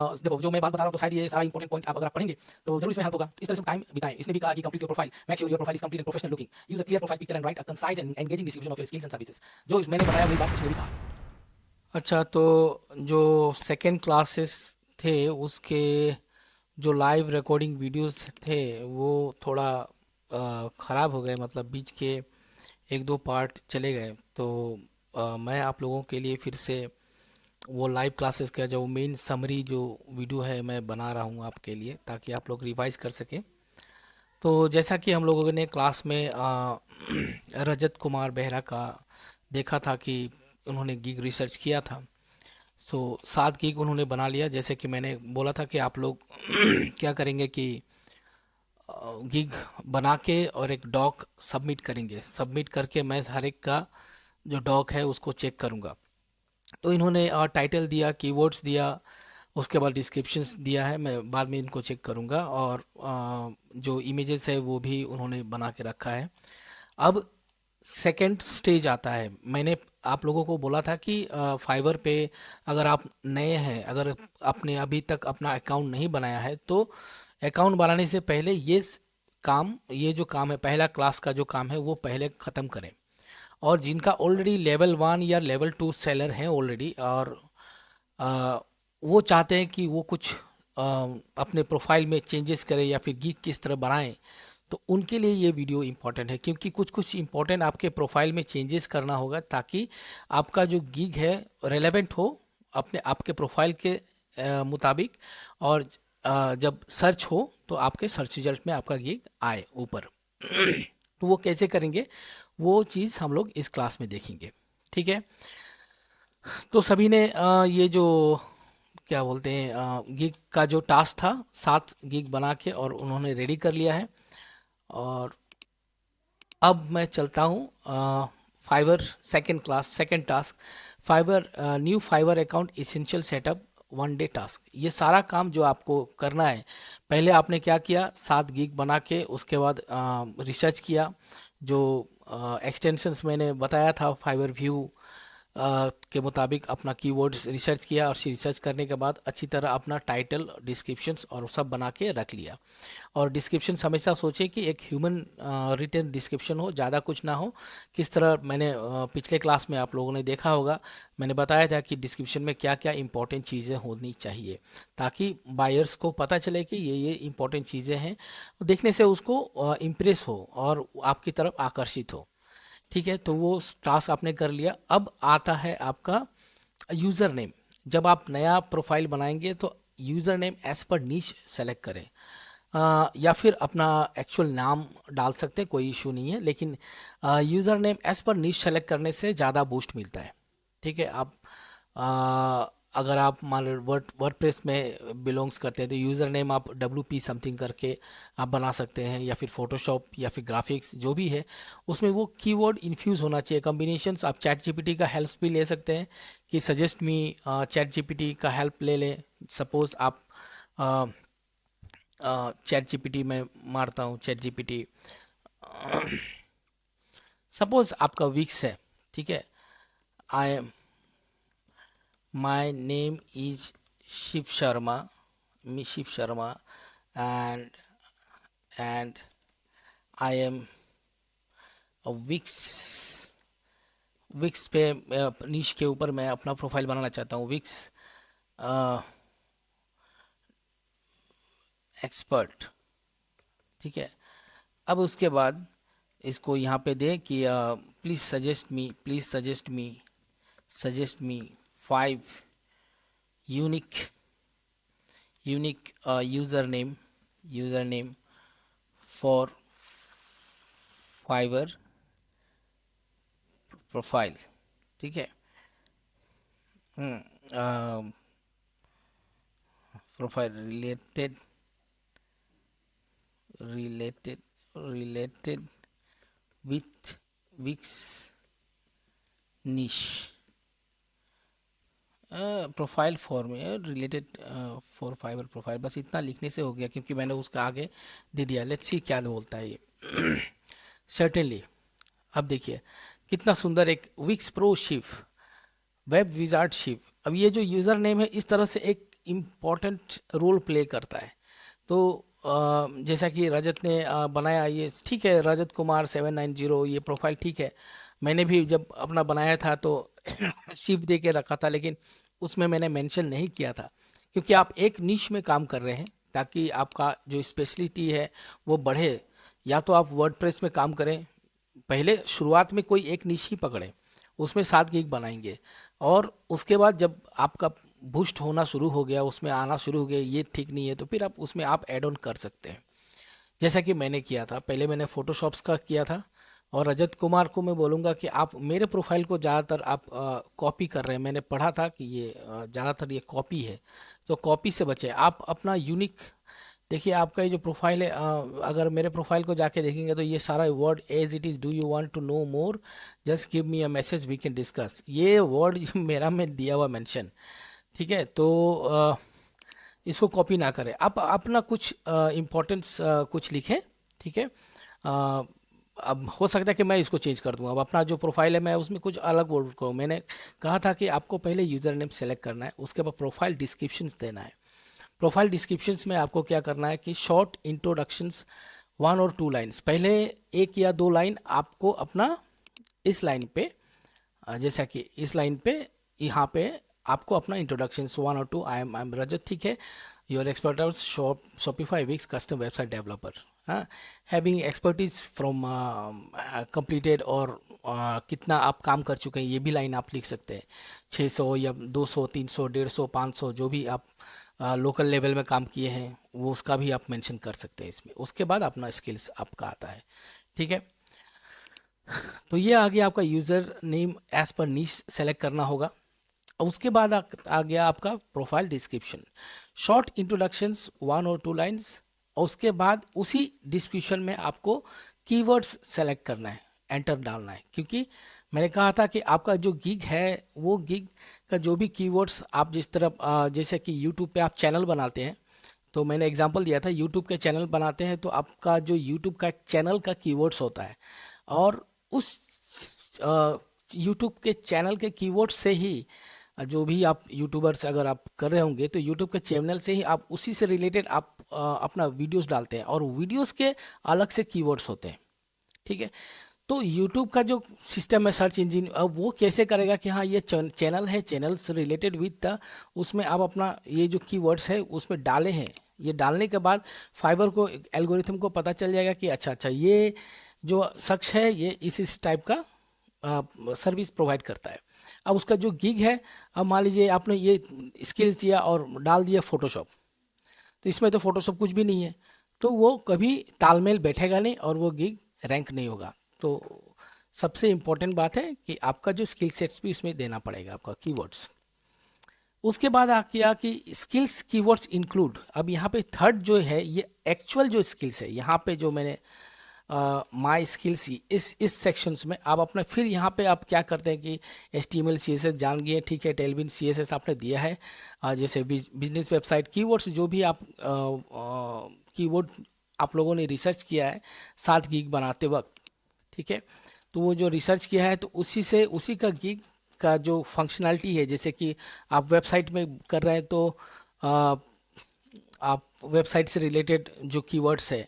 देखो जो मैं बात बता रहा हूँ तो शायद ये सारा इंपॉर्टेंट पॉइंट आप अगर आप पढ़ेंगे तो जरूर इसमें हेल्प होगा। इस तरह से टाइम बिताएं। इसने भी कहा कि complete your profile, make sure your profile is complete and professional looking, use a clear profile picture and right a concise and engaging description of your skills and services. जो मैंने बताया वही बात इसने भी कहा। अच्छा, तो जो सेकंड क्लासेस थे उसके जो लाइव रिकॉर्डिंग वीडियोस थे वो थोड़ा ख़राब हो गए, मतलब बीच के एक दो पार्ट चले गए। तो मैं आप लोगों के लिए फिर से वो लाइव क्लासेस का जो मेन समरी जो वीडियो है मैं बना रहा हूँ आपके लिए, ताकि आप लोग रिवाइज कर सकें। तो जैसा कि हम लोगों ने क्लास में रजत कुमार बेहरा का देखा था कि उन्होंने गिग रिसर्च किया था। सो 7 गिग उन्होंने बना लिया। जैसे कि मैंने बोला था कि आप लोग क्या करेंगे कि गिग बना के और एक डॉक सबमिट करेंगे। सबमिट करके मैं हर एक का जो डॉक है उसको चेक करूँगा। तो इन्होंने टाइटल दिया, कीवर्ड्स दिया, उसके बाद डिस्क्रिप्शंस दिया है। मैं बाद में इनको चेक करूँगा। और जो इमेजेस है वो भी उन्होंने बना के रखा है। अब सेकंड स्टेज आता है। मैंने आप लोगों को बोला था कि फाइवर पे अगर आप नए हैं, अगर आपने अभी तक अपना अकाउंट नहीं बनाया है तो अकाउंट बनाने से पहले ये जो काम है, पहला क्लास का जो काम है वो पहले ख़त्म करें। और जिनका ऑलरेडी लेवल 1 या लेवल 2 सेलर हैं ऑलरेडी, और आ, वो चाहते हैं कि वो कुछ अपने प्रोफाइल में चेंजेस करें या फिर गिग किस तरह बनाएं, तो उनके लिए ये वीडियो इम्पॉर्टेंट है। क्योंकि कुछ कुछ इम्पोर्टेंट आपके प्रोफाइल में चेंजेस करना होगा ताकि आपका जो गिग है रेलेवेंट हो अपने आपके प्रोफाइल के मुताबिक। और जब सर्च हो तो आपके सर्च रिजल्ट में आपका गिग आए ऊपर। तो वो कैसे करेंगे वो चीज़ हम लोग इस क्लास में देखेंगे। ठीक है। तो सभी ने ये जो क्या बोलते हैं गिग का जो टास्क था, 7 गिग बना के और उन्होंने रेडी कर लिया है। और अब मैं चलता हूँ Fiverr second class second task, Fiverr new Fiverr account essential setup 1 day task. ये सारा काम जो आपको करना है, पहले आपने क्या किया, 7 गिग बना के उसके बाद रिसर्च किया। जो एक्सटेंशंस मैंने बताया था फाइवर व्यू के मुताबिक अपना कीवर्ड्स रिसर्च किया, और रिसर्च करने के बाद अच्छी तरह अपना टाइटल, डिस्क्रिप्शंस और सब बना के रख लिया। और डिस्क्रिप्शन हमेशा सोचे कि एक ह्यूमन रिटन डिस्क्रिप्शन हो, ज़्यादा कुछ ना हो। किस तरह मैंने पिछले क्लास में आप लोगों ने देखा होगा, मैंने बताया था कि डिस्क्रिप्शन में क्या क्या इंपॉर्टेंट चीज़ें होनी चाहिए ताकि बायर्स को पता चले कि ये इंपॉर्टेंट चीज़ें हैं, देखने से उसको इम्प्रेस हो और आपकी तरफ आकर्षित हो। ठीक है, तो वो टास्क आपने कर लिया। अब आता है आपका यूज़र नेम। जब आप नया प्रोफाइल बनाएंगे तो यूज़र नेम एज पर नीश सेलेक्ट करें। या फिर अपना एक्चुअल नाम डाल सकते हैं, कोई इशू नहीं है, लेकिन यूज़र नेम एज पर नीश सेलेक्ट करने से ज़्यादा बूस्ट मिलता है। ठीक है। आप अगर आप मान लो वर्डप्रेस में बिलोंग्स करते हैं तो यूज़र नेम आप WP समथिंग करके आप बना सकते हैं, या फिर फोटोशॉप या फिर ग्राफिक्स जो भी है उसमें वो कीवर्ड इन्फ्यूज़ होना चाहिए। कॉम्बिनेशंस आप चैट जीपीटी का हेल्प भी ले सकते हैं कि सजेस्ट मी, चैट जीपीटी का हेल्प ले लें। सपोज़ आप चैट जीपीटी में मारता हूँ, चैट जीपीटी, सपोज़ आपका विक्स है। ठीक है। I my name is Shiv Sharma, me Shiv Sharma, and and I am Wix. Wix पे नीश के ऊपर मैं अपना प्रोफाइल बनाना चाहता हूँ, विक्स एक्सपर्ट। ठीक है। अब उसके बाद इसको यहाँ पे दे कि please suggest me, please suggest me 5 unique unique user name for Fiverr profile. ठीक है। Profile related related with Wix niche, profile for में रिलेटेड फॉर फाइबर प्रोफाइल। बस इतना लिखने से हो गया क्योंकि मैंने उसका आगे दे दिया। लेट्स सी क्या बोलता है ये। सर्टेनली। अब देखिए कितना सुंदर एक Wix pro Shiv, web wizard Shiv. अब ये जो यूज़र नेम है इस तरह से एक इम्पॉर्टेंट रोल प्ले करता है। तो जैसा कि रजत ने बनाया, ये ठीक है, रजत कुमार 790, ये प्रोफाइल ठीक है। मैंने भी जब अपना बनाया था तो शिप दे के रखा था, लेकिन उसमें मैंने मेंशन नहीं किया था, क्योंकि आप एक निश में काम कर रहे हैं ताकि आपका जो स्पेशलिटी है वो बढ़े। या तो आप वर्डप्रेस में काम करें, पहले शुरुआत में कोई एक निश ही पकड़ें, उसमें 7 गिग बनाएंगे, और उसके बाद जब आपका बूस्ट होना शुरू हो गया, उसमें आना शुरू हो गया, ये ठीक नहीं है, तो फिर आप उसमें आप ऐड ऑन कर सकते हैं, जैसा कि मैंने किया था। पहले मैंने फोटोशॉप्स का किया था। और रजत कुमार को मैं बोलूँगा कि आप मेरे प्रोफाइल को ज़्यादातर आप कॉपी कर रहे हैं, मैंने पढ़ा था कि ये ज़्यादातर ये कॉपी है, तो कॉपी से बचें। आप अपना यूनिक देखिए, आपका ये जो प्रोफाइल है, अगर मेरे प्रोफाइल को जाके देखेंगे तो ये सारा word as it is, do you want to know more, just give me a message we can discuss, ये वर्ड मेरा में दिया हुआ मेंशन, ठीक है। तो इसको कॉपी ना करें, आप अपना कुछ इम्पोर्टेंस कुछ लिखें, ठीक है। अब हो सकता है कि मैं इसको चेंज कर दूँ। अब अपना जो प्रोफाइल है मैं उसमें कुछ अलग वर्ड को, मैंने कहा था कि आपको पहले यूज़र नेम सेलेक्ट करना है, उसके बाद प्रोफाइल डिस्क्रिप्शंस देना है। प्रोफाइल डिस्क्रिप्शंस में आपको क्या करना है कि शॉर्ट इंट्रोडक्शंस 1 और 2 लाइन्स, पहले 1 या 2 लाइन आपको अपना इस लाइन पे, जैसा कि इस लाइन पे, यहाँ पे आपको अपना इंट्रोडक्शन 1 और 2, आई एम रजत, ठीक है, your expertise Shopify Wix custom website developer, हाँ, हैविंग एक्सपर्टीज फ्रॉम कंप्लीटेड, और कितना आप काम कर चुके हैं ये भी लाइन आप लिख सकते हैं, 600 या 200, 300, 150, 500, जो भी आप लोकल लेवल में काम किए हैं वो उसका भी आप मेंशन कर सकते हैं इसमें। उसके बाद अपना स्किल्स आपका आता है, ठीक है। तो ये आ गया आपका यूज़र नेम एज पर नीश सेलेक्ट करना होगा। उसके बाद आ गया आपका प्रोफाइल डिस्क्रिप्शन, शॉर्ट इंट्रोडक्शंस 1 और 2 लाइंस, और उसके बाद उसी डिस्क्रिप्शन में आपको कीवर्ड्स सेलेक्ट करना है, एंटर डालना है, क्योंकि मैंने कहा था कि आपका जो गिग है वो गिग का जो भी कीवर्ड्स आप जिस तरह जैसे कि यूट्यूब पे आप चैनल बनाते हैं, तो मैंने एग्जांपल दिया था, यूट्यूब के चैनल बनाते हैं तो आपका जो यूट्यूब का चैनल का कीवर्ड्स होता है, और उस यूट्यूब के चैनल के कीवर्ड से ही जो भी आप यूट्यूबर्स अगर आप कर रहे होंगे तो यूट्यूब के चैनल से ही आप उसी से रिलेटेड आप अपना वीडियोस डालते हैं, और वीडियोस के अलग से कीवर्ड्स होते हैं, ठीक है। तो यूट्यूब का जो सिस्टम है सर्च इंजन, अब वो कैसे करेगा कि हाँ ये चैनल है, चैनल से रिलेटेड विद द, उसमें आप अपना ये जो कीवर्ड्स है उसमें डाले हैं, ये डालने के बाद फाइबर को, एल्गोरिथम को पता चल जाएगा कि अच्छा ये जो शख्स है ये इस टाइप का सर्विस प्रोवाइड करता है। अब उसका जो गिग है, अब मान लीजिए आपने ये स्किल्स दिया और डाल दिया फोटोशॉप, तो इसमें तो फोटोशॉप कुछ भी नहीं है, तो वो कभी तालमेल बैठेगा नहीं और वो गिग रैंक नहीं होगा। तो सबसे इम्पोर्टेंट बात है कि आपका जो स्किल सेट्स भी इसमें देना पड़ेगा, आपका कीवर्ड्स। उसके बाद आ गया कि स्किल्स कीवर्ड्स इंक्लूड, अब यहाँ पे थर्ड जो है ये एक्चुअल जो स्किल्स है, यहाँ पे जो मैंने माई स्किल्स इस सेक्शंस में आप अपना, फिर यहाँ पे आप क्या करते हैं कि HTML CSS जान गए, ठीक है, टेलविन CSS आपने दिया है, जैसे बिजनेस वेबसाइट कीवर्ड्स जो भी आप कीवर्ड आप लोगों ने रिसर्च किया है 7 गिग बनाते वक्त, ठीक है, तो वो जो रिसर्च किया है तो उसी का गिग का जो फंक्शनैलिटी है, जैसे कि आप वेबसाइट में कर रहे हैं तो आप वेबसाइट से रिलेटेड जो कीवर्ड्स है,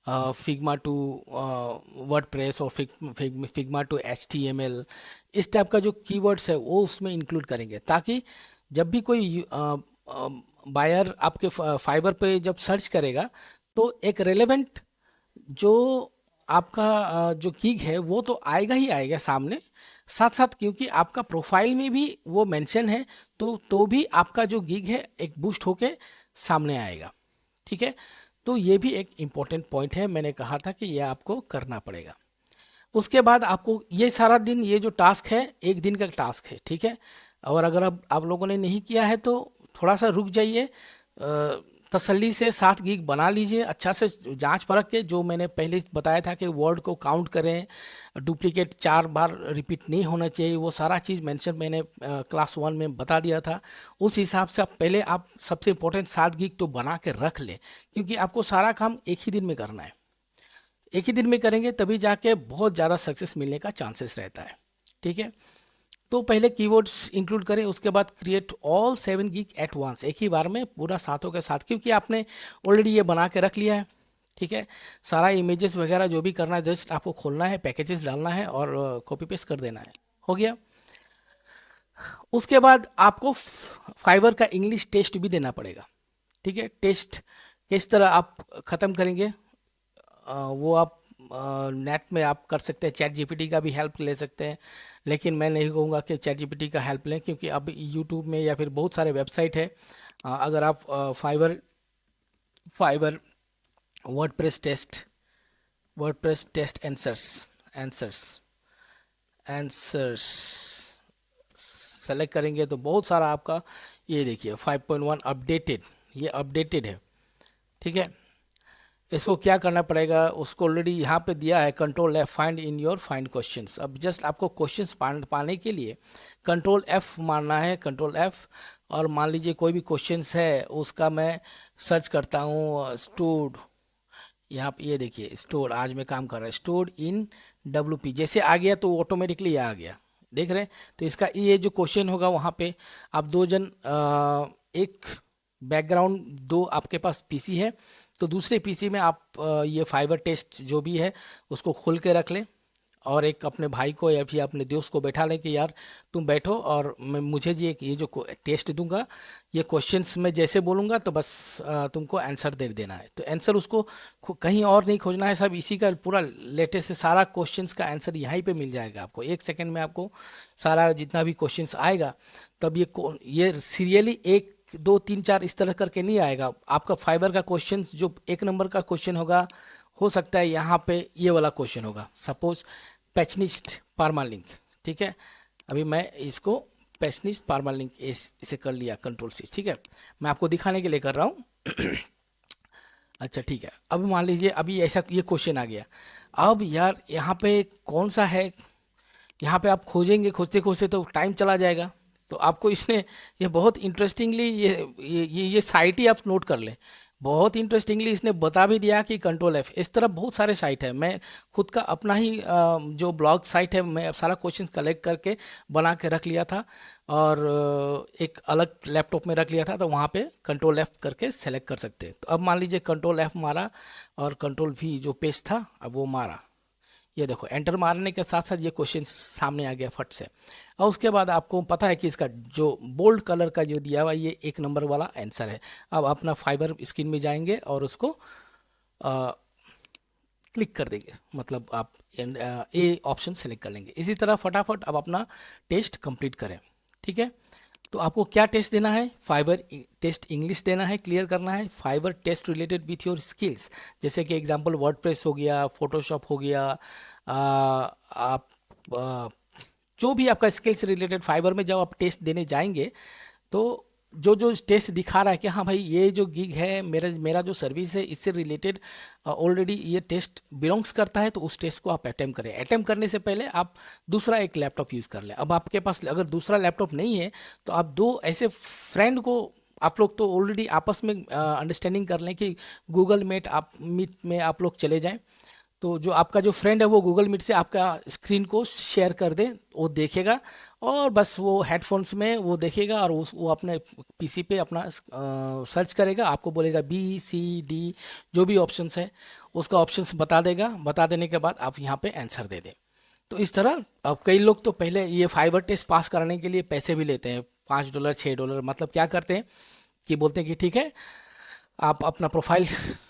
फिग्मा टू वर्डप्रेस और फिग्मा टू HTML, इस टाइप का जो कीवर्ड्स है वो उसमें इंक्लूड करेंगे, ताकि जब भी कोई बायर आपके फाइबर पे जब सर्च करेगा तो एक रेलेवेंट जो आपका जो गिग है वो तो आएगा ही आएगा सामने, साथ साथ क्योंकि आपका प्रोफाइल में भी वो मेंशन है तो भी आपका जो गिग है एक बूस्ट होके सामने आएगा, ठीक है। तो ये भी एक इम्पॉर्टेंट पॉइंट है, मैंने कहा था कि ये आपको करना पड़ेगा। उसके बाद आपको ये सारा दिन, ये जो टास्क है 1 दिन का टास्क है, ठीक है, और अगर आप लोगों ने नहीं किया है तो थोड़ा सा रुक जाइए, तसल्ली से 7 गिग बना लीजिए, अच्छा से जांच परख के, जो मैंने पहले बताया था कि वर्ड को काउंट करें, डुप्लीकेट 4 बार रिपीट नहीं होना चाहिए, वो सारा चीज़ मेंशन मैंने क्लास 1 में बता दिया था। उस हिसाब से आप सबसे इम्पोर्टेंट 7 गिग तो बना के रख लें, क्योंकि आपको सारा काम एक ही दिन में करना है, एक ही दिन में करेंगे तभी जाके बहुत ज़्यादा सक्सेस मिलने का चांसेस रहता है, ठीक है। तो पहले कीवर्ड्स इंक्लूड करें, उसके बाद create all 7 gig at once, एक ही बार में पूरा सातों के साथ, क्योंकि आपने ऑलरेडी ये बना के रख लिया है। ठीक है, सारा इमेजेस वगैरह जो भी करना है जस्ट आपको खोलना है, पैकेजेस डालना है और कॉपी पेस्ट कर देना है, हो गया। उसके बाद आपको फाइवर का इंग्लिश टेस्ट भी देना पड़ेगा। ठीक है, टेस्ट किस तरह आप ख़त्म करेंगे वो आप नेट में आप कर सकते हैं, चैट जीपीटी का भी हेल्प ले सकते हैं, लेकिन मैं नहीं कहूँगा कि चैट जीपीटी का हेल्प लें, क्योंकि अब यूट्यूब में या फिर बहुत सारे वेबसाइट है। अगर आप Fiverr WordPress test answers select करेंगे तो बहुत सारा आपका, ये देखिए 5.1 अपडेटेड, ये अपडेटेड है। ठीक है, इसको क्या करना पड़ेगा, उसको ऑलरेडी यहाँ पे दिया है control F, find in your find questions. अब जस्ट आपको क्वेश्चंस पाने के लिए कंट्रोल F मारना है, कंट्रोल F। और मान लीजिए कोई भी क्वेश्चंस है उसका मैं सर्च करता हूँ, स्टोर्ड, यहाँ पे ये देखिए स्टोर, आज में काम कर रहा है, स्टोर्ड इन WP, जैसे आ गया तो ऑटोमेटिकली ये आ गया, देख रहे हैं। तो इसका ये जो क्वेश्चन होगा वहाँ पे आप दो जन, एक बैकग्राउंड, दो आपके पास पीसी है, तो दूसरे पीसी में आप ये फाइवर टेस्ट जो भी है उसको खोल के रख लें, और एक अपने भाई को या फिर अपने दोस्त को बैठा लें कि यार तुम बैठो और मैं मुझे ये जो टेस्ट दूंगा, ये क्वेश्चंस मैं जैसे बोलूँगा तो बस तुमको आंसर दे देना है। तो आंसर उसको कहीं और नहीं खोजना है, सब इसी का पूरा लेटेस्ट है, सारा क्वेश्चंस का आंसर यहीं पे मिल जाएगा आपको, 1 सेकंड में आपको सारा जितना भी क्वेश्चंस आएगा। तब ये सीरियली 1 2 3 4 इस तरह करके नहीं आएगा। आपका फाइबर का क्वेश्चन जो 1 नंबर का क्वेश्चन होगा, हो सकता है यहाँ पे ये वाला क्वेश्चन होगा, सपोज पैचनिस्ट परमालिंक। ठीक है, अभी मैं इसको पैचनिस्ट परमालिंक इसे कर लिया कंट्रोल-C। ठीक है, मैं आपको दिखाने के लिए कर रहा हूँ। अच्छा ठीक है, अब मान लीजिए अभी ऐसा ये क्वेश्चन आ गया। अब यार यहाँ पे कौन सा है, यहाँ पे आप खोजेंगे, खोजते खोजते तो टाइम चला जाएगा। तो आपको इसने ये बहुत इंटरेस्टिंगली ये साइट ही आप नोट कर लें, बहुत इंटरेस्टिंगली इसने बता भी दिया कि कंट्रोल F। इस तरह बहुत सारे साइट है, मैं खुद का अपना ही जो ब्लॉग साइट है, मैं सारा क्वेश्चंस कलेक्ट करके बना के रख लिया था और एक अलग लैपटॉप में रख लिया था, तो वहाँ पे कंट्रोल F करके सेलेक्ट कर सकते हैं। तो अब मान लीजिए कंट्रोल F मारा और कंट्रोल V जो पेज था अब वो मारा, ये देखो एंटर मारने के साथ साथ ये क्वेश्चन सामने आ गया फट से। और उसके बाद आपको पता है कि इसका जो बोल्ड कलर का जो दिया हुआ ये 1 नंबर वाला आंसर है। अब अपना फाइबर स्क्रीन में जाएंगे और उसको क्लिक कर देंगे, मतलब आप ए ऑप्शन सेलेक्ट कर लेंगे। इसी तरह फटाफट अब अपना टेस्ट कंप्लीट करें। ठीक है, तो आपको क्या टेस्ट देना है, फाइबर टेस्ट इंग्लिश देना है, क्लियर करना है, Fiverr test related with your skills, जैसे कि एग्जांपल वर्डप्रेस हो गया, फोटोशॉप हो गया, आप जो भी आपका स्किल्स रिलेटेड फाइबर में जब आप टेस्ट देने जाएंगे तो जो जो टेस्ट दिखा रहा है कि हाँ भाई ये जो गिग है, मेरा जो सर्विस है इससे रिलेटेड ऑलरेडी ये टेस्ट बिलोंग्स करता है, तो उस टेस्ट को आप अटेम्प्ट करें। अटेम्प्ट करने से पहले आप दूसरा एक लैपटॉप यूज़ कर लें। अब आपके पास अगर दूसरा लैपटॉप नहीं है तो आप 2 ऐसे फ्रेंड को, आप लोग तो ऑलरेडी आपस में अंडरस्टैंडिंग कर लें कि गूगल मीट में आप लोग चले जाएँ, तो जो आपका जो फ्रेंड है वो गूगल मीट से आपका स्क्रीन को शेयर कर दे, वो देखेगा और बस वो हेडफोन्स में वो देखेगा और वो अपने पीसी पे अपना सर्च करेगा, आपको बोलेगा BCD जो भी ऑप्शंस है उसका ऑप्शंस बता देगा, बता देने के बाद आप यहाँ पे आंसर दे दें। तो इस तरह अब कई लोग तो पहले ये फाइबर टेस्ट पास कराने के लिए पैसे भी लेते हैं, $5 $6, मतलब क्या करते हैं कि बोलते हैं कि ठीक है आप अपना profile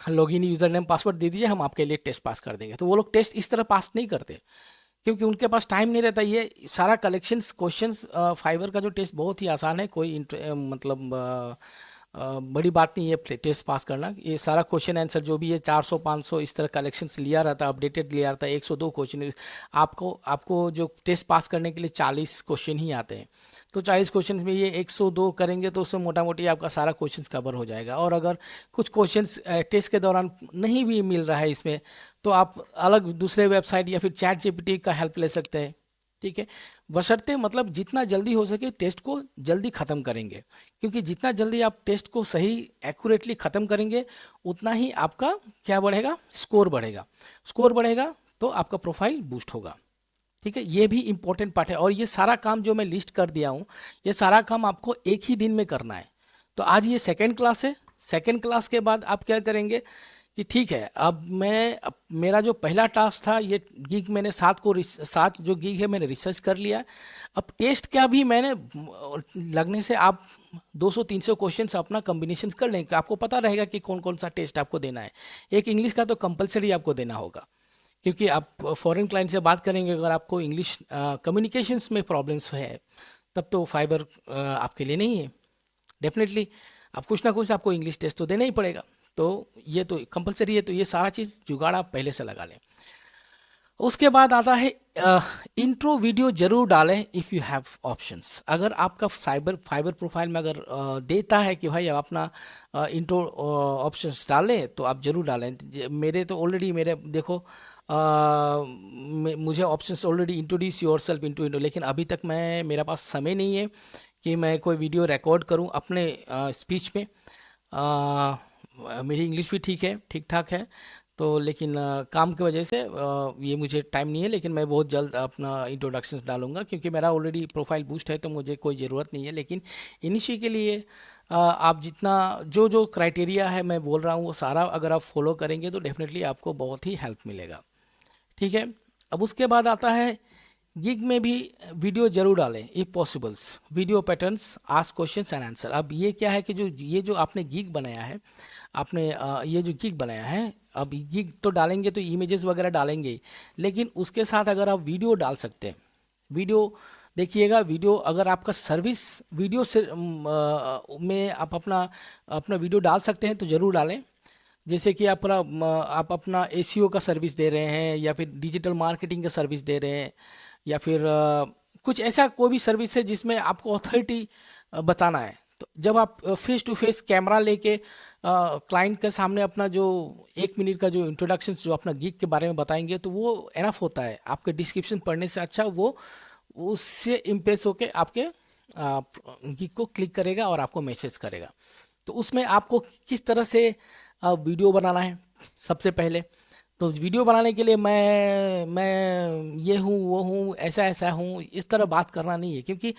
login user name password दे दीजिए, हम आपके लिए टेस्ट पास कर देंगे। तो वो लोग टेस्ट इस तरह पास नहीं करते क्योंकि उनके पास टाइम नहीं रहता। ये सारा कलेक्शंस क्वेश्चंस फाइबर का जो टेस्ट बहुत ही आसान है, कोई मतलब बड़ी बात नहीं है टेस्ट पास करना। ये सारा क्वेश्चन आंसर जो भी है 400-500 इस तरह कलेक्शंस लिया रहता है, अपडेटेड लिया रहता है। 102 क्वेश्चन आपको जो टेस्ट पास करने के लिए 40 क्वेश्चन ही आते हैं, तो 40 क्वेश्चन में ये 102 करेंगे तो उसमें मोटा मोटी आपका सारा क्वेश्चंस कवर हो जाएगा। और अगर कुछ क्वेश्चंस टेस्ट के दौरान नहीं भी मिल रहा है इसमें, तो आप अलग दूसरे वेबसाइट या फिर चैट जीपीटी का हेल्प ले सकते हैं। ठीक है, बशर्ते मतलब जितना जल्दी हो सके टेस्ट को जल्दी ख़त्म करेंगे, क्योंकि जितना जल्दी आप टेस्ट को सही एक्यूरेटली ख़त्म करेंगे उतना ही आपका क्या बढ़ेगा, स्कोर बढ़ेगा। स्कोर बढ़ेगा तो आपका प्रोफाइल बूस्ट होगा। ठीक है, ये भी इम्पोर्टेंट पार्ट है। और ये सारा काम जो मैं लिस्ट कर दिया हूँ, ये सारा काम आपको एक ही दिन में करना है। तो आज ये सेकेंड क्लास है। सेकेंड क्लास के बाद आप क्या करेंगे कि ठीक है, अब मेरा जो पहला टास्क था, ये गीग मैंने 7 जो गीग है मैंने रिसर्च कर लिया। अब टेस्ट क्या भी मैंने लगने से आप 200-300 क्वेश्चन अपना कॉम्बिनेशन कर लेंगे, आपको पता रहेगा कि कौन कौन सा टेस्ट आपको देना है। एक इंग्लिश का तो कंपलसरी आपको देना होगा, क्योंकि आप फॉरेन क्लाइंट से बात करेंगे। अगर आपको इंग्लिश कम्युनिकेशंस में प्रॉब्लम्स है, तब तो फाइबर आपके लिए नहीं है। डेफिनेटली आप कुछ ना कुछ आपको इंग्लिश टेस्ट तो देना ही पड़ेगा, तो ये तो कंपलसरी है। तो ये सारा चीज़ जुगाड़ आप पहले से लगा लें। उसके बाद आता है इंट्रो वीडियो जरूर डालें इफ़ यू हैव ऑप्शंस। अगर आपका फाइबर प्रोफाइल में अगर देता है कि भाई आप अपना इंट्रो ऑप्शंस डालें, तो आप जरूर डालें। मेरे तो ऑलरेडी मेरे देखो मुझे options already introduce your self into, लेकिन अभी तक मेरा पास समय नहीं है कि मैं कोई वीडियो रिकॉर्ड करूं अपने स्पीच में। मेरी इंग्लिश भी ठीक ठाक है, तो लेकिन काम की वजह से ये मुझे टाइम नहीं है। लेकिन मैं बहुत जल्द अपना इंट्रोडक्शंस डालूंगा, क्योंकि मेरा ऑलरेडी प्रोफाइल बूस्ट है, तो मुझे कोई ज़रूरत नहीं है। लेकिन इनिशियल के लिए आप जितना जो क्राइटेरिया है मैं बोल रहा हूँ, वो सारा अगर आप फॉलो करेंगे तो डेफिनेटली आपको बहुत ही हेल्प मिलेगा। ठीक है, अब उसके बाद आता है गिग में भी वीडियो जरूर डालें if possibles. Video patterns, ask questions and answer. अब ये क्या है कि जो आपने गिग बनाया है, आपने ये जो गिग बनाया है, अब गिग तो डालेंगे तो इमेजेस वगैरह डालेंगे ही, लेकिन उसके साथ अगर आप वीडियो डाल सकते हैं, वीडियो देखिएगा। वीडियो अगर आपका सर्विस वीडियो से में आप अपना वीडियो डाल सकते हैं तो ज़रूर डालें। जैसे कि आप अपना एसीओ का सर्विस दे रहे हैं, या फिर डिजिटल मार्केटिंग का सर्विस दे रहे हैं, या फिर कुछ ऐसा कोई भी सर्विस है जिसमें आपको अथॉरिटी बताना है। तो जब आप फेस टू फेस कैमरा लेके क्लाइंट के सामने अपना जो 1 मिनट का जो इंट्रोडक्शन जो अपना गिग के बारे में बताएंगे, तो वो एनफ होता है। आपके डिस्क्रिप्शन पढ़ने से अच्छा वो उससे इम्प्रेस होके आपके गिग को क्लिक करेगा और आपको मैसेज करेगा। तो उसमें आपको किस तरह से वीडियो बनाना है, सबसे पहले तो वीडियो बनाने के लिए मैं ये हूँ वो हूँ ऐसा हूँ, इस तरह बात करना नहीं है। क्योंकि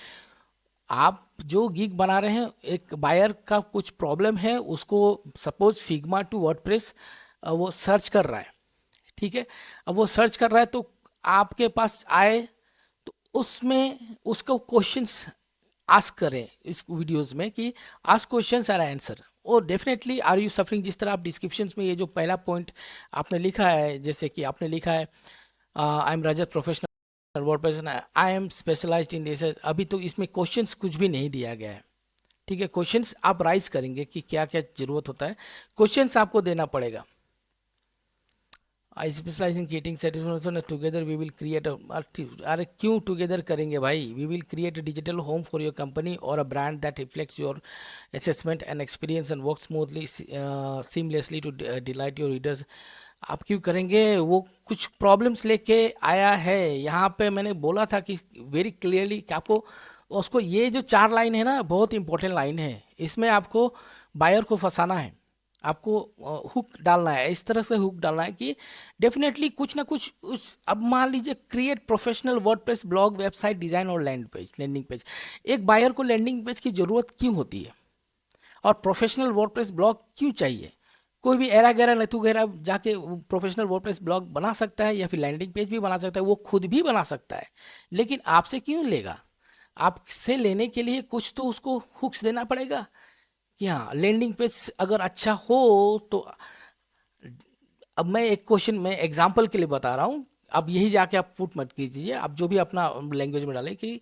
आप जो गिग बना रहे हैं, एक बायर का कुछ प्रॉब्लम है, उसको सपोज फिग्मा टू वर्डप्रेस वो सर्च कर रहा है। ठीक है, अब वो सर्च कर रहा है तो आपके पास आए, तो उसमें उसको क्वेश्चंस आस्क करें इस वीडियोस में कि आस्क क्वेश्चंस आर आंसर। और डेफिनेटली आर यू सफरिंग, जिस तरह आप डिस्क्रिप्शंस में ये जो पहला पॉइंट आपने लिखा है, जैसे कि आपने लिखा है I am Rajat professional WordPress, I am specialized in this. अभी तो इसमें क्वेश्चंस कुछ भी नहीं दिया गया है। ठीक है, क्वेश्चंस आप राइज करेंगे कि क्या क्या जरूरत होता है, क्वेश्चंस आपको देना पड़ेगा। I specialize in creating satisfaction together we will create. अरे क्यों टुगेदर करेंगे भाई? We will create a digital home for your company और a brand that reflects your assessment and experience and work smoothly seamlessly to delight your readers. आप क्यों करेंगे? वो कुछ प्रॉब्लम्स लेके आया है यहाँ पे। मैंने बोला था कि वेरी क्लियरली कि आपको उसको, ये जो 4 लाइन है ना, बहुत इंपॉर्टेंट लाइन है। इसमें आपको बायर को फंसाना है, आपको हुक डालना है, इस तरह से हुक डालना है कि डेफिनेटली कुछ ना कुछ अब मान लीजिए create professional WordPress blog, website design और लैंडिंग पेज। एक बायर को लैंडिंग पेज की ज़रूरत क्यों होती है और प्रोफेशनल वर्डप्रेस ब्लॉग क्यों चाहिए? कोई भी एरा गैरा नथु गैरा जाके प्रोफेशनल वर्डप्रेस ब्लॉग बना सकता है, या फिर लैंडिंग पेज भी बना सकता है, वो खुद भी बना सकता है, लेकिन आपसे क्यों लेगा? आपसे लेने के लिए कुछ तो उसको हुक्स देना पड़ेगा कि हाँ, लैंडिंग पेज अगर अच्छा हो तो। अब मैं एक क्वेश्चन में एग्जांपल के लिए बता रहा हूँ, अब यही जाके आप पुट मत कीजिए, आप जो भी अपना लैंग्वेज में डालें कि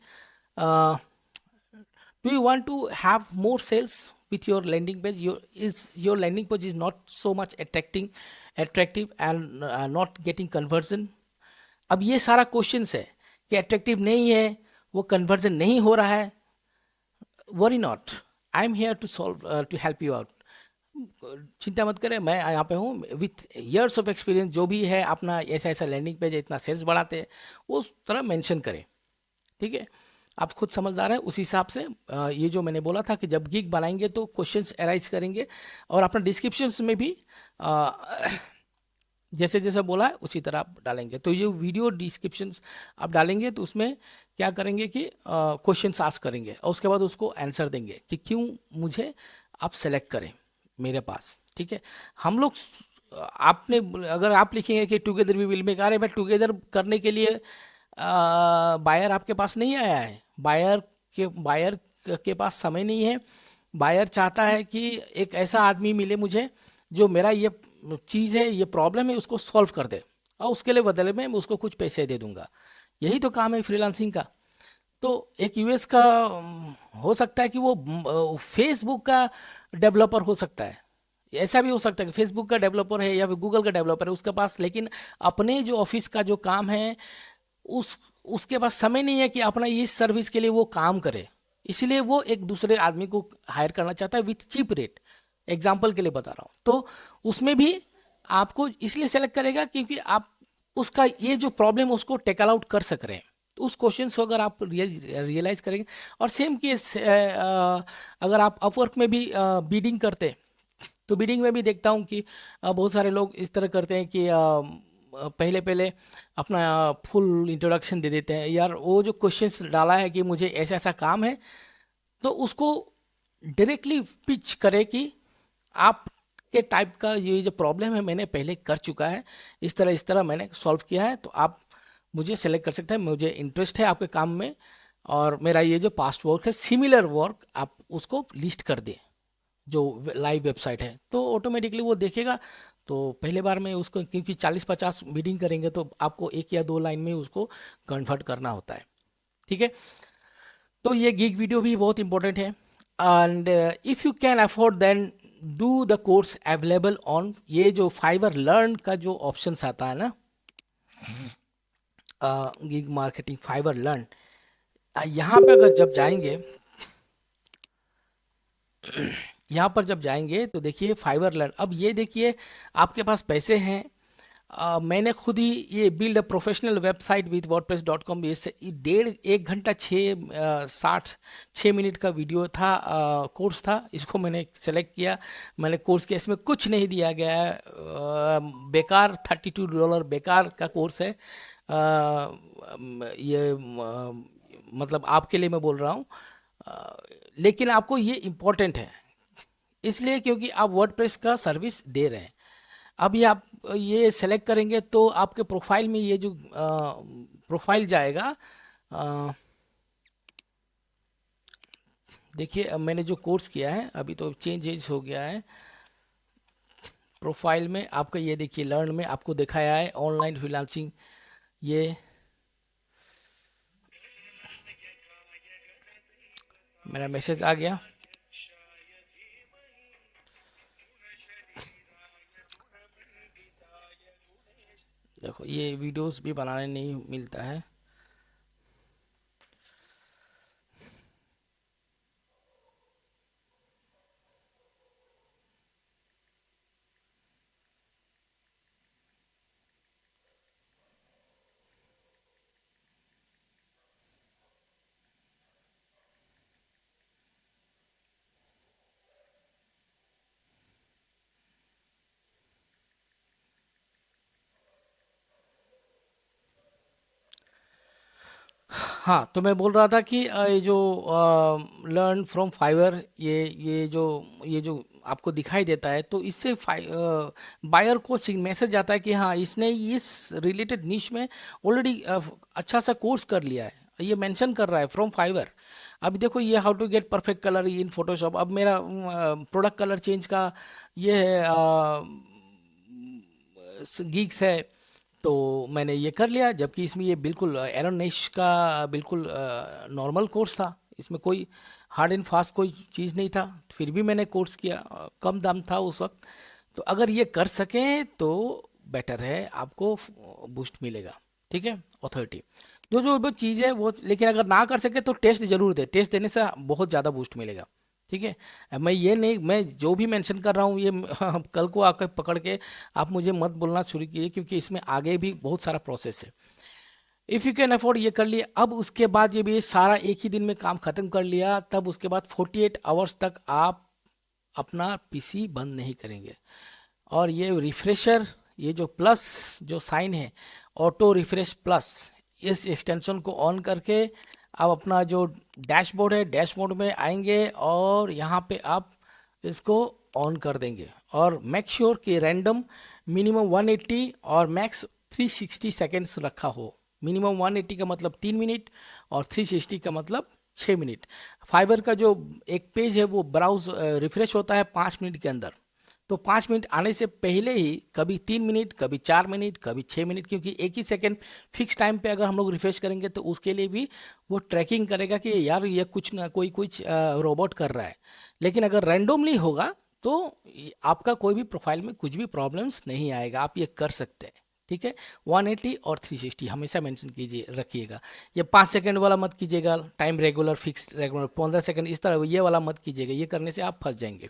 do you want to have more sales with your landing page, your landing page is not so much attractive and not getting conversion। अब ये सारा क्वेश्चंस है कि अट्रैक्टिव नहीं है, वो कन्वर्जन नहीं हो रहा है, worry not, I am here to solve to help you out. चिंता मत करें, मैं यहाँ पे हूँ विथ ईयर्स ऑफ एक्सपीरियंस। जो भी है अपना ऐसा लैंडिंग पेज इतना सेल्स बढ़ाते हैं, उस तरह मेंशन करें। ठीक है, आप खुद समझदार हैं, उसी हिसाब से ये जो मैंने बोला था कि जब गिग बनाएंगे तो क्वेश्चंस अराइज करेंगे, और अपना डिस्क्रिप्शंस में भी जैसे जैसे बोला है उसी तरह आप डालेंगे। तो ये वीडियो डिस्क्रिप्शंस आप डालेंगे तो उसमें क्या करेंगे कि क्वेश्चंस आस्क करेंगे और उसके बाद उसको आंसर देंगे कि क्यों मुझे आप सेलेक्ट करें मेरे पास। ठीक है, हम लोग आपने अगर आप लिखेंगे कि टुगेदर वी विल मेक, अरे भाई टुगेदर करने के लिए बायर आपके पास नहीं आया है, बायर के पास समय नहीं है। बायर चाहता है कि एक ऐसा आदमी मिले मुझे जो मेरा ये चीज़ है, ये प्रॉब्लम है, उसको सॉल्व कर दे और उसके लिए बदले में मैं उसको कुछ पैसे दे दूंगा। यही तो काम है फ्रीलांसिंग का। तो एक यूएस का हो सकता है कि वो फेसबुक का डेवलपर हो सकता है, ऐसा भी हो सकता है कि फेसबुक का डेवलपर है या फिर गूगल का डेवलपर है उसके पास, लेकिन अपने जो ऑफिस का जो काम है उस उसके पास समय नहीं है कि अपना इस सर्विस के लिए वो काम करे, इसलिए वो एक दूसरे आदमी को हायर करना चाहता है विथ चीप रेट। एग्जाम्पल के लिए बता रहा हूँ। तो उसमें भी आपको इसलिए सेलेक्ट करेगा क्योंकि आप उसका ये जो प्रॉब्लम है उसको टेकल आउट कर सक रहे हैं। तो उस क्वेश्चन को अगर आप रियलाइज करेंगे, और सेम केस अगर आप अपवर्क में भी बीडिंग करते, तो बीडिंग में भी देखता हूँ कि बहुत सारे लोग इस तरह करते हैं कि पहले पहले अपना फुल इंट्रोडक्शन दे देते हैं। यार वो जो क्वेश्चंस डाला है कि मुझे ऐसा ऐसा काम है, तो उसको डायरेक्टली पिच करे कि आपके टाइप का ये जो प्रॉब्लम है मैंने पहले कर चुका है, इस तरह मैंने सॉल्व किया है, तो आप मुझे सेलेक्ट कर सकते हैं, मुझे इंटरेस्ट है आपके काम में और मेरा ये जो पास्ट वर्क है सिमिलर वर्क आप उसको लिस्ट कर दें जो लाइव वेबसाइट है, तो ऑटोमेटिकली वो देखेगा। तो पहले बार में उसको, क्योंकि 40-50 मीटिंग करेंगे तो आपको 1 या 2 लाइन में उसको कन्वर्ट करना होता है। ठीक है, तो ये गिग वीडियो भी बहुत इंपॉर्टेंट है। And if you can afford then do the course available on ये जो फाइवर लर्न का जो ऑप्शन आता है ना, गिग मार्केटिंग फाइवर लर्न, यहाँ पे अगर जब जाएंगे यहाँ पर जब जाएंगे तो देखिए फाइवर लर्न। अब ये देखिए आपके पास पैसे हैं। मैंने खुद ही ये build a professional website with wordpress.com, ये 1.5 घंटा 6 मिनट का वीडियो था, कोर्स था। इसको मैंने सेलेक्ट किया, मैंने कोर्स किया, इसमें कुछ नहीं दिया गया है, बेकार $32 बेकार का कोर्स है। ये मतलब आपके लिए मैं बोल रहा हूँ, लेकिन आपको ये इम्पोर्टेंट है इसलिए क्योंकि आप वर्डप्रेस का सर्विस दे रहे हैं। अभी आप ये सेलेक्ट करेंगे तो आपके प्रोफाइल में ये जो प्रोफाइल जाएगा, देखिए अब मैंने जो कोर्स किया है अभी तो चेंजेस हो गया है। प्रोफाइल में आपका ये देखिए लर्न में आपको दिखाया है ऑनलाइन फ्रीलांसिंग, ये मेरा मैसेज आ गया। देखो ये वीडियोस भी बनाने नहीं मिलता है। हाँ, तो मैं बोल रहा था कि ये जो लर्न फ्रॉम फाइवर, ये जो आपको दिखाई देता है, तो इससे बायर को मैसेज आता है कि हाँ इसने इस रिलेटेड निश में ऑलरेडी अच्छा सा कोर्स कर लिया है, ये मेंशन कर रहा है फ्रॉम फाइवर। अब देखो ये how to get perfect colour in Photoshop, अब मेरा प्रोडक्ट कलर चेंज का ये है गीक्स है, तो मैंने ये कर लिया, जबकि इसमें ये बिल्कुल एरन नेश का बिल्कुल नॉर्मल कोर्स था, इसमें कोई हार्ड एंड फास्ट कोई चीज़ नहीं था, फिर भी मैंने कोर्स किया, कम दाम था उस वक्त। तो अगर ये कर सकें तो बेटर है, आपको बूस्ट मिलेगा। ठीक है, अथॉरिटी जो वो चीज़ है वो, लेकिन अगर ना कर सके तो टेस्ट ज़रूर दे, टेस्ट देने से बहुत ज़्यादा बूस्ट मिलेगा। ठीक है, मैं ये नहीं, मैं जो भी मेंशन कर रहा हूँ ये कल को आकर पकड़ के आप मुझे मत बोलना शुरू कीजिए, क्योंकि इसमें आगे भी बहुत सारा प्रोसेस है। इफ़ यू कैन अफोर्ड ये कर लिए। अब उसके बाद ये भी सारा एक ही दिन में काम ख़त्म कर लिया, तब उसके बाद 48 आवर्स तक आप अपना पीसी बंद नहीं करेंगे। और ये रिफ्रेशर ये जो प्लस जो साइन है ऑटो रिफ्रेश प्लस, इस एक्सटेंशन को ऑन करके आप अपना जो डैशबोर्ड है डैशबोर्ड में आएंगे और यहाँ पे आप इसको ऑन कर देंगे और मेक श्योर कि रैंडम मिनिमम 180 और मैक्स 360 सेकेंड्स रखा हो। मिनिमम 180 का मतलब 3 मिनट और 360 का मतलब 6 मिनट। फाइबर का जो एक पेज है वो ब्राउज रिफ्रेश होता है 5 मिनट के अंदर, तो 5 मिनट आने से पहले ही कभी 3 मिनट, कभी 4 मिनट, कभी 6 मिनट, क्योंकि एक ही सेकंड फिक्स टाइम पे अगर हम लोग रिफ्रेश करेंगे तो उसके लिए भी वो ट्रैकिंग करेगा कि यार ये कुछ ना कुछ रोबोट कर रहा है। लेकिन अगर रैंडमली होगा तो आपका कोई भी प्रोफाइल में कुछ भी प्रॉब्लम्स नहीं आएगा, आप ये कर सकते हैं। ठीक है, 180 और 360 हमेशा मेंशन कीजिए, रखिएगा। ये 5 सेकंड वाला मत कीजिएगा, time regular fixed regular 15 second इस तरह ये वाला मत कीजिएगा, ये करने से आप फंस जाएंगे।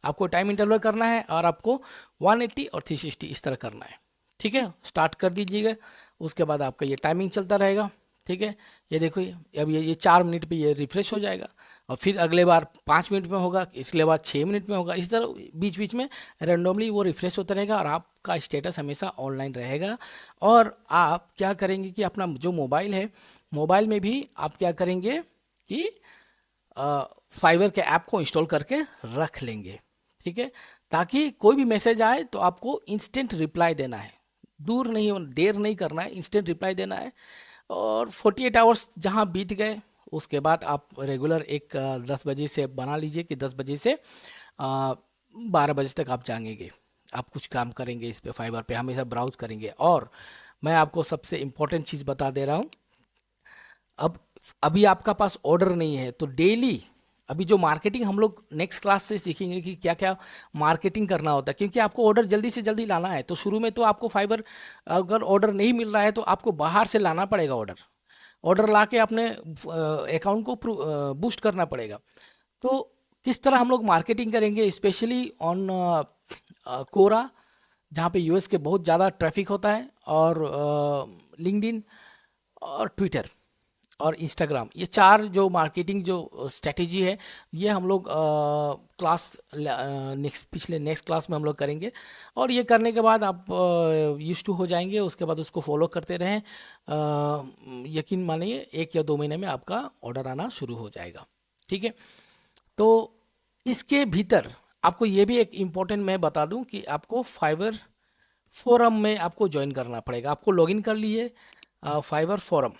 आपको टाइम इंटरवल करना है और आपको 180 और 360 इस तरह करना है। ठीक है, स्टार्ट कर दीजिएगा, उसके बाद आपका ये टाइमिंग चलता रहेगा। ठीक है, ये देखो अब ये 4 मिनट पे ये रिफ्रेश हो जाएगा और फिर अगले बार 5 मिनट में होगा, इसके बाद 6 मिनट में होगा, इस तरह बीच बीच में रैंडमली वो रिफ्रेश होता रहेगा और आपका स्टेटस हमेशा ऑनलाइन रहेगा। और आप क्या करेंगे कि अपना जो मोबाइल है, मोबाइल में भी आप क्या करेंगे कि फाइबर के ऐप को इंस्टॉल करके रख लेंगे। ठीक है, ताकि कोई भी मैसेज आए तो आपको इंस्टेंट रिप्लाई देना है, देर नहीं करना है, इंस्टेंट रिप्लाई देना है। और 48 आवर्स जहाँ बीत गए उसके बाद आप रेगुलर एक 10 बजे से बना लीजिए कि 10 बजे से 12 बजे तक आप जागेंगे, आप कुछ काम करेंगे इस पे, फाइबर पे हमेशा ब्राउज करेंगे। और मैं आपको सबसे इम्पोर्टेंट चीज़ बता दे रहा हूँ, अभी आपका पास ऑर्डर नहीं है तो डेली अभी जो मार्केटिंग हम लोग नेक्स्ट क्लास से सीखेंगे कि क्या क्या मार्केटिंग करना होता है, क्योंकि आपको ऑर्डर जल्दी से जल्दी लाना है। तो शुरू में तो आपको फाइबर अगर ऑर्डर नहीं मिल रहा है तो आपको बाहर से लाना पड़ेगा ऑर्डर ला के अपने अकाउंट को बूस्ट करना पड़ेगा। तो किस तरह हम लोग मार्केटिंग करेंगे, स्पेशली ऑन कोरा जहाँ पे यूएस के बहुत ज़्यादा ट्रैफिक होता है, और लिंक्डइन और ट्विटर और इंस्टाग्राम, ये 4 जो मार्केटिंग जो स्ट्रेटेजी है ये हम लोग नेक्स्ट क्लास में हम लोग करेंगे। और ये करने के बाद आप यूज्ड टू हो जाएंगे, उसके बाद उसको फॉलो करते रहें, यकीन मानिए 1 या 2 महीने में आपका ऑर्डर आना शुरू हो जाएगा। ठीक है, तो इसके भीतर आपको ये भी एक इम्पोर्टेंट मैं बता दूं कि आपको फाइबर फोरम में आपको ज्वाइन करना पड़ेगा। आपको लॉगिन कर लिए फाइबर फोरम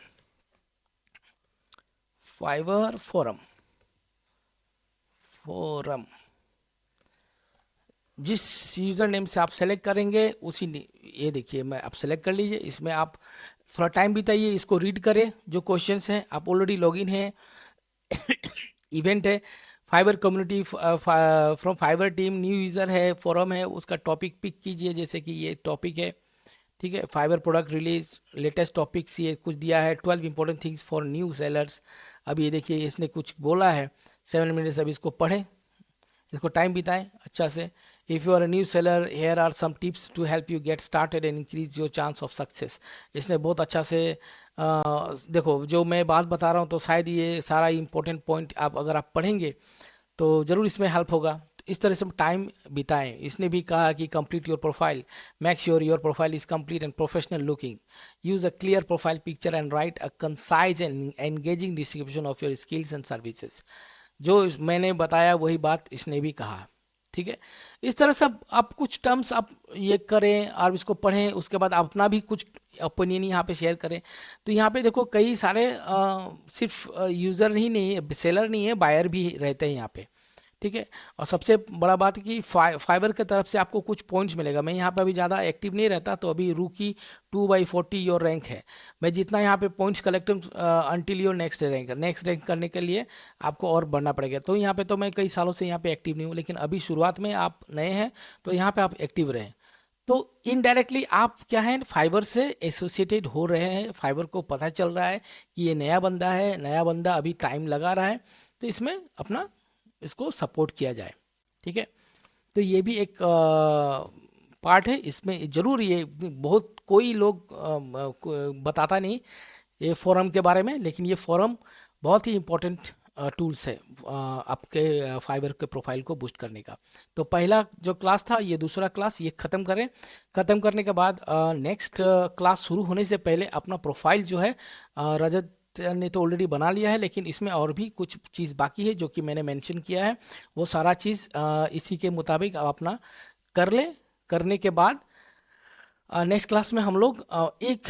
जिस यूज़र नेम से आप सेलेक्ट करेंगे उसी ये देखिए मैं आप सेलेक्ट कर लीजिए, इसमें आप थोड़ा टाइम बिताइए, इसको रीड करें जो क्वेश्चंस हैं। आप ऑलरेडी लॉगिन है, इवेंट है, fibre community from fibre team, new user है, फोरम है, उसका टॉपिक पिक कीजिए, जैसे कि ये टॉपिक है। ठीक है, fibre product release latest topics ये कुछ दिया है, 12 important things for new sellers. अब ये देखिए इसने कुछ बोला है 7 मिनट्स, अब इसको पढ़ें, इसको टाइम बिताएं अच्छा से। If you are a new seller here are some tips to help you get started and increase your chance of success. इसने बहुत अच्छा से देखो जो मैं बात बता रहा हूँ तो शायद ये सारा इंपॉर्टेंट पॉइंट आप अगर आप पढ़ेंगे तो ज़रूर इसमें हेल्प होगा। इस तरह से टाइम बिताएं। इसने भी कहा कि complete your profile, make sure your profile is complete and professional looking, use a clear profile picture and right a concise and engaging description of your skills and services. जो मैंने बताया वही बात इसने भी कहा। ठीक है, इस तरह से आप कुछ टर्म्स आप ये करें और इसको पढ़ें, उसके बाद आप अपना भी कुछ ओपिनियन यहाँ पे शेयर करें। तो यहाँ पे देखो कई सारे सिर्फ यूज़र ही नहीं है, सेलर नहीं है, बायर भी रहते हैं यहाँ पे। ठीक है, और सबसे बड़ा बात है कि फाइबर की तरफ से आपको कुछ पॉइंट्स मिलेगा। मैं यहाँ पे अभी ज़्यादा एक्टिव नहीं रहता, तो अभी रूकी 2/40 योर रैंक है। मैं जितना यहाँ पे points collect until your next rank करने के लिए आपको और बढ़ना पड़ेगा। तो यहाँ पे तो मैं कई सालों से यहाँ पे एक्टिव नहीं हूँ, लेकिन अभी शुरुआत में आप नए हैं तो यहाँ पे आप एक्टिव रहें। तो इनडायरेक्टली आप क्या है फाइबर से एसोसिएटेड हो रहे हैं, फाइबर को पता चल रहा है कि ये नया बंदा है, नया बंदा अभी टाइम लगा रहा है, तो इसमें अपना इसको सपोर्ट किया जाए। ठीक है, तो ये भी एक पार्ट है, इसमें ज़रूर ये बहुत कोई लोग बताता नहीं ये फोरम के बारे में, लेकिन ये फोरम बहुत ही इम्पोर्टेंट टूल्स है आपके फाइबर के प्रोफाइल को बूस्ट करने का। तो पहला जो क्लास था, ये दूसरा क्लास, ये ख़त्म करें। ख़त्म करने के बाद नेक्स्ट क्लास शुरू होने से पहले अपना प्रोफाइल जो है रजत ने तो ऑलरेडी बना लिया है, लेकिन इसमें और भी कुछ चीज़ बाकी है जो कि मैंने मेंशन किया है। वो सारा चीज़ इसी के मुताबिक आप अपना कर लें। करने के बाद नेक्स्ट क्लास में हम लोग एक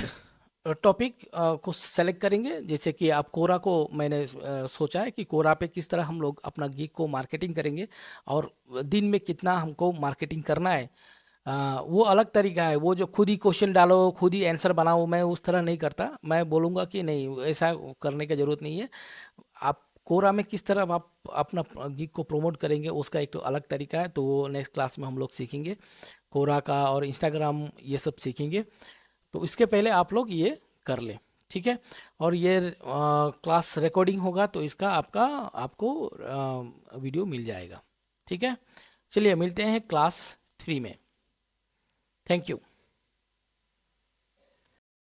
टॉपिक को सेलेक्ट करेंगे। जैसे कि आप कोरा को, मैंने सोचा है कि कोरा पे किस तरह हम लोग अपना गिग को मार्केटिंग करेंगे और दिन में कितना हमको मार्केटिंग करना है। वो अलग तरीका है। वो जो खुद ही क्वेश्चन डालो, खुद ही आंसर बनाओ, मैं उस तरह नहीं करता। मैं बोलूँगा कि नहीं, ऐसा करने की ज़रूरत नहीं है। आप कोरा में किस तरह आप अपना गिग को प्रमोट करेंगे, उसका एक तो अलग तरीका है। तो वो नेक्स्ट क्लास में हम लोग सीखेंगे कोरा का, और इंस्टाग्राम ये सब सीखेंगे। तो इसके पहले आप लोग ये कर लें, ठीक है। और ये क्लास रिकॉर्डिंग होगा तो इसका आपको वीडियो मिल जाएगा, ठीक है। चलिए मिलते हैं क्लास 3 में। Thank you.